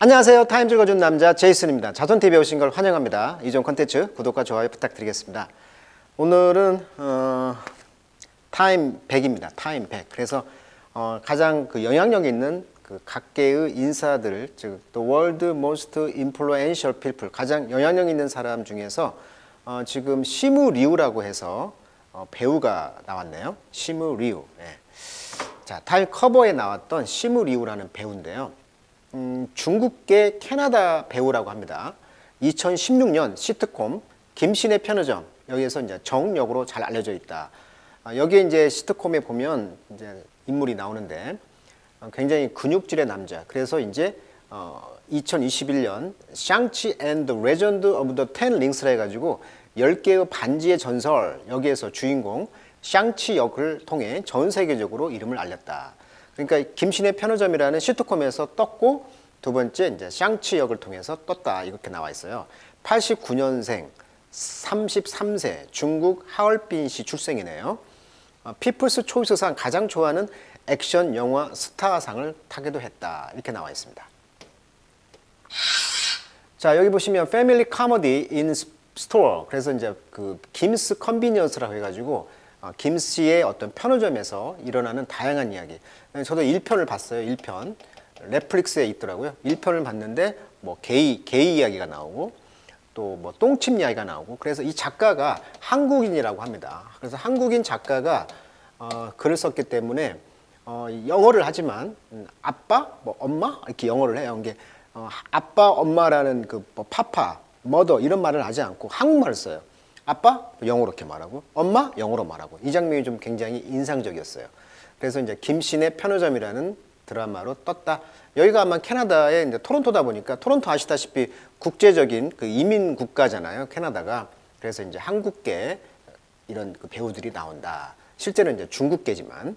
안녕하세요. 타임즈 읽어준 남자 제이슨입니다. 자손TV에 오신 걸 환영합니다. 이전 컨텐츠 구독과 좋아요 부탁드리겠습니다. 오늘은 타임 100입니다. 타임 100. 그래서 가장 영향력 있는 각계의 인사들, 즉 The World Most Influential People, 가장 영향력 있는 사람 중에서 지금 시무 리우라고 해서 배우가 나왔네요. 시무 리우. 네. 자, 타임 커버에 나왔던 시무 리우라는 배우인데요. 중국계 캐나다 배우라고 합니다. 2016년 시트콤 김신의 편의점, 여기에서 이제 정 역으로 잘 알려져 있다. 여기에 이제 시트콤에 보면 이제 인물이 나오는데 굉장히 근육질의 남자. 그래서 이제 2021년 샹치 앤 더 레전드 오브 더 10 링스라 해가지고 10개의 반지의 전설, 여기에서 주인공 샹치 역을 통해 전 세계적으로 이름을 알렸다. 그러니까 김신의 편의점이라는 시트콤에서 떴고, 두 번째 이제 샹치 역을 통해서 떴다, 이렇게 나와 있어요. 89년생 33세 중국 하얼빈시 출생이네요. 피플스 초이스상 가장 좋아하는 액션 영화 스타상을 타기도 했다, 이렇게 나와 있습니다. 자, 여기 보시면 패밀리 코미디 인 스토어, 그래서 이제 김스 컨비니언스라고 해가지고 김씨의 어떤 편의점에서 일어나는 다양한 이야기. 저도 1편을 봤어요. 1편 넷플릭스에 있더라고요. 1편을 봤는데 뭐 게이 이야기가 나오고 또 뭐 똥침 이야기가 나오고, 그래서 이 작가가 한국인이라고 합니다. 그래서 한국인 작가가 글을 썼기 때문에 영어를 하지만 아빠, 뭐 엄마 이렇게 영어를 해요. 이게 아빠, 엄마라는 뭐 파파, 머더 이런 말을 하지 않고 한국말을 써요. 아빠 영어로 이렇게 말하고, 엄마 영어로 말하고. 이 장면이 좀 굉장히 인상적이었어요. 그래서 이제 김신의 편의점이라는 드라마로 떴다. 여기가 아마 캐나다의 이제 토론토다 보니까, 토론토 아시다시피 국제적인 이민 국가잖아요, 캐나다가. 그래서 이제 한국계 이런 배우들이 나온다. 실제는 이제 중국계지만.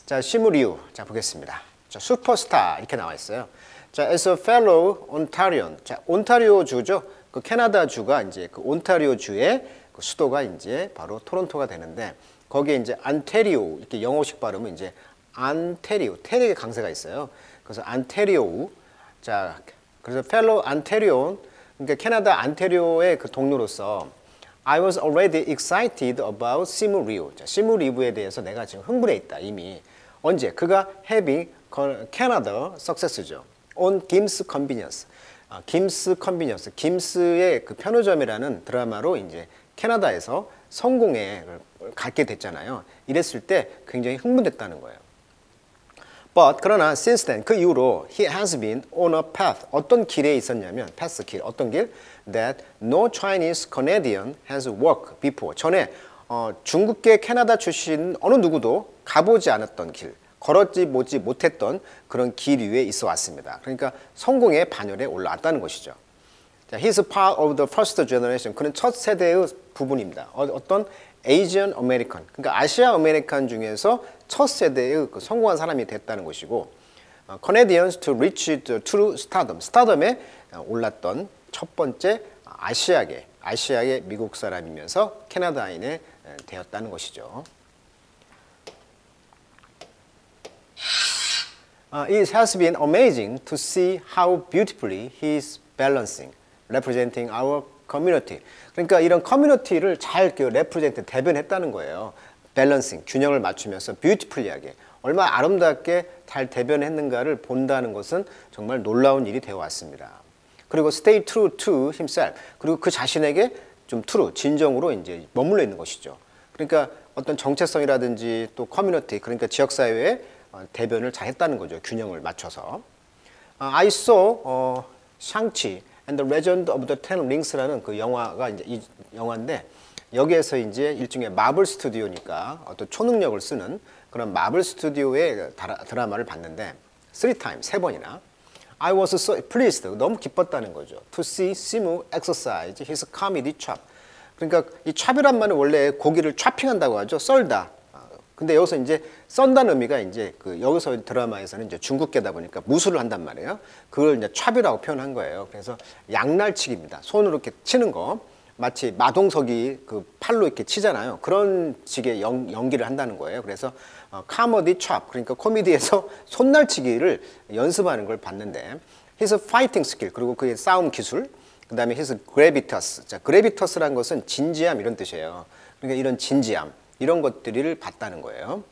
자, 시무 리우. 자, 보겠습니다. 자, 슈퍼스타 이렇게 나와 있어요. 자, as a fellow Ontarian. 자, 온타리오 주죠. 캐나다 주가 이제 온타리오 주의 수도가 이제 바로 토론토가 되는데, 거기에 이제 안테리오, 이렇게 영어식 발음은 이제 안테리오, 테리의 강세가 있어요. 그래서 안테리오. 자, 그래서 fellow Ontarian, 그러니까 캐나다 안테리오의 동료로서 I was already excited about 시무 리우. 자, 시무 리우에 대해서 내가 지금 흥분해 있다, 이미. 언제? 그가 having Canada success죠. on Kim's Convenience. 김스 컨비니언스, 김스의 편의점이라는 드라마로 이제 캐나다에서 성공에 갖게 됐잖아요. 이랬을 때 굉장히 흥분됐다는 거예요. But 그러나 since then, 그 이후로 he has been on a path. 어떤 길에 있었냐면, path 길, 어떤 길? That no Chinese Canadian has walked before. 전에 중국계 캐나다 출신 어느 누구도 가보지 않았던 길, 걸어지 보지 못했던 그런 길 위에 있어 왔습니다. 그러니까 성공의 반열에 올라왔다는 것이죠. 자, he's part of the first generation. 그는 첫 세대의 부분입니다. 어떤 Asian American, 그러니까 아시아 아메리칸 중에서 첫 세대의 성공한 사람이 됐다는 것이고, Canadians to reach the true stardom. 스타덤에 올랐던 첫 번째 아시아계 미국 사람이면서 캐나다인에 되었다는 것이죠. It has been amazing to see how beautifully he is balancing, representing our community. 그러니까 이런 커뮤니티를 잘 represent, 대변했다는 거예요. balancing, 균형을 맞추면서 beautifully하게, 얼마나 아름답게 잘 대변했는가를 본다는 것은 정말 놀라운 일이 되어 왔습니다. 그리고 stay true to himself. 그리고 그 자신에게 좀 true, 진정으로 이제 머물러 있는 것이죠. 그러니까 어떤 정체성이라든지 또 커뮤니티, 그러니까 지역사회에 대변을 잘 했다는 거죠. 균형을 맞춰서. I saw 샹치 and the Legend of the Ten Rings라는 그 영화가 이제 이 영화인데, 여기에서 이제 일종의 마블 스튜디오니까 어떤 초능력을 쓰는 그런 마블 스튜디오의 드라마를 봤는데, 3times, 3번이나 I was so pleased, 너무 기뻤다는 거죠. To see 시무 exercise his comedy chop. 그러니까 이 찹이란 말은 원래 고기를 찹핑한다고 하죠. 썰다. 근데 여기서 이제 썬다는 의미가 이제 여기서 드라마에서는 이제 중국계다 보니까 무술을 한단 말이에요. 그걸 이제 찹이라고 표현한 거예요. 그래서 양날치기입니다. 손으로 이렇게 치는 거. 마치 마동석이 팔로 이렇게 치잖아요. 그런 식의 연기를 한다는 거예요. 그래서 코미디 찹, 그러니까 코미디에서 손날치기를 연습하는 걸 봤는데, his fighting skill, 그리고 그의 싸움 기술, 그 다음에 his gravitas. 자, gravitas라는 것은 진지함 이런 뜻이에요. 그러니까 이런 진지함, 이런 것들을 봤다는 거예요.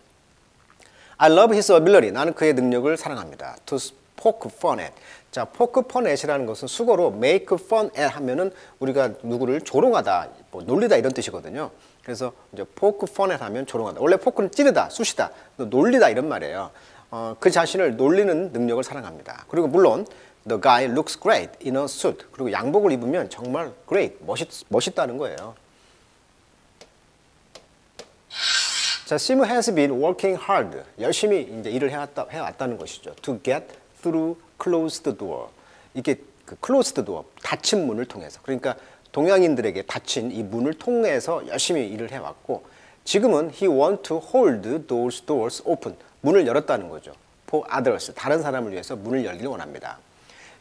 I love his ability. 나는 그의 능력을 사랑합니다. To poke fun at. 자, poke fun at이라는 것은 수거로 make fun at 하면은 우리가 누구를 조롱하다, 뭐 놀리다 이런 뜻이거든요. 그래서 이제 poke fun at 하면 조롱하다. 원래 포크는 찌르다, 쑤시다, 놀리다 이런 말이에요. 그 자신을 놀리는 능력을 사랑합니다. 그리고 물론 the guy looks great in a suit. 그리고 양복을 입으면 정말 great, 멋있다는 거예요. 자, Sim has been working hard. 열심히 이제 일을 해왔다는 것이죠. To get through closed door. 이게 그 closed door, 닫힌 문을 통해서. 그러니까 동양인들에게 닫힌 이 문을 통해서 열심히 일을 해왔고, 지금은 he want to hold those doors open. 문을 열었다는 거죠. For others. 다른 사람을 위해서 문을 열기를 원합니다.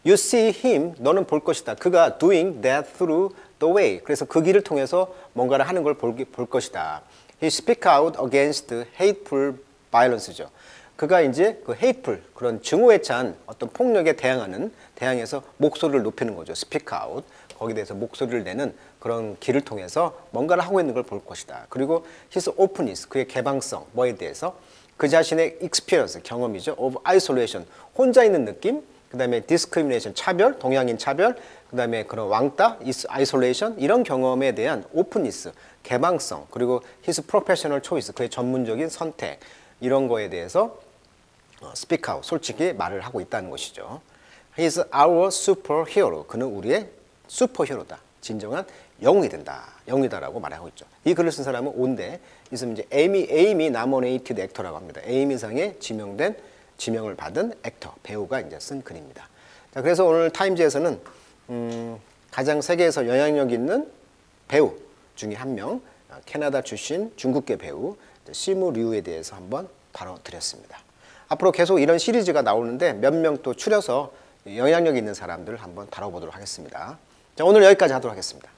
You see him. 너는 볼 것이다. 그가 doing that through the way. 그래서 그 길을 통해서 뭔가를 하는 걸 볼 것이다. He speak out against hateful violence죠. 그가 이제 그 hateful, 그런 증오에 찬 어떤 폭력에 대항해서 목소리를 높이는 거죠. speak out. 거기에 대해서 목소리를 내는 그런 길을 통해서 뭔가를 하고 있는 걸 볼 것이다. 그리고 his openness, 그의 개방성, 뭐에 대해서 그 자신의 experience, 경험이죠. of isolation, 혼자 있는 느낌, 그 다음에 discrimination, 차별, 동양인 차별, 그 다음에 그런 왕따, isolation, 이런 경험에 대한 openness, 개방성, 그리고 his professional choice, 그의 전문적인 선택, 이런 거에 대해서 speak out, 솔직히 말을 하고 있다는 것이죠. He is our superhero. 그는 우리의 슈퍼히어로다. 진정한 영웅이 된다. 영웅이다라고 말하고 있죠. 이 글을 쓴 사람은 온데, 있으면 이제 에이미 나모네이티드 액터라고 합니다. 에이미상에 지명을 받은 액터, 배우가 이제 쓴 글입니다. 자, 그래서 오늘 타임즈에서는 가장 세계에서 영향력 있는 배우 중에 한 명, 캐나다 출신 중국계 배우 시무 류에 대해서 한번 다뤄드렸습니다. 앞으로 계속 이런 시리즈가 나오는데 몇 명 또 추려서 영향력 있는 사람들을 한번 다뤄보도록 하겠습니다. 자, 오늘 여기까지 하도록 하겠습니다.